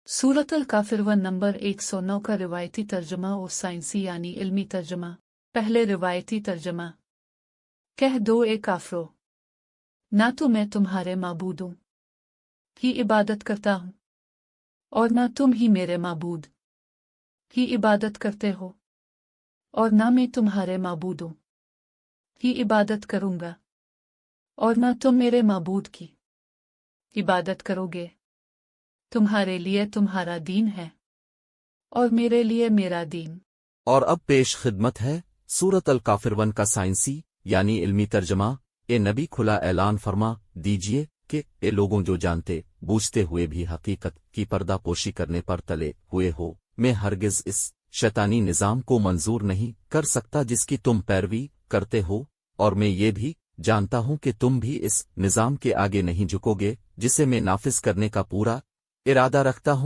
सूरत अल-काफिर one number 109 का रिवायती तर्जमा और साइंसी यानी इल्मी तर्जमा। पहले रिवायती तर्जमा। कह दो ए काफरो, ना तो मैं तुम्हारे माबूदों की इबादत करता हूँ और ना तुम ही मेरे माबूद की इबादत करते हो, और ना मैं तुम्हारे माबूदों की इबादत करूँगा और ना तुम मेरे माबूद की इबादत करोगे। तुम्हारे लिए तुम्हारा दीन है और मेरे लिए मेरा दीन। और अब पेश खिदमत है सूरत अल काफिर का साइंसी यानी इल्मी तर्जमा। ए नबी खुला ऐलान फरमा दीजिए कि ए लोगों जो जानते बूझते हुए भी हकीकत की पर्दा पोशी करने पर तले हुए हो, मैं हरगिज इस शैतानी निज़ाम को मंजूर नहीं कर सकता जिसकी तुम पैरवी करते हो, और मैं ये भी जानता हूं कि तुम भी इस निज़ाम के आगे नहीं झुकोगे जिसे मैं नाफिज करने का पूरा इरादा रखता हूं।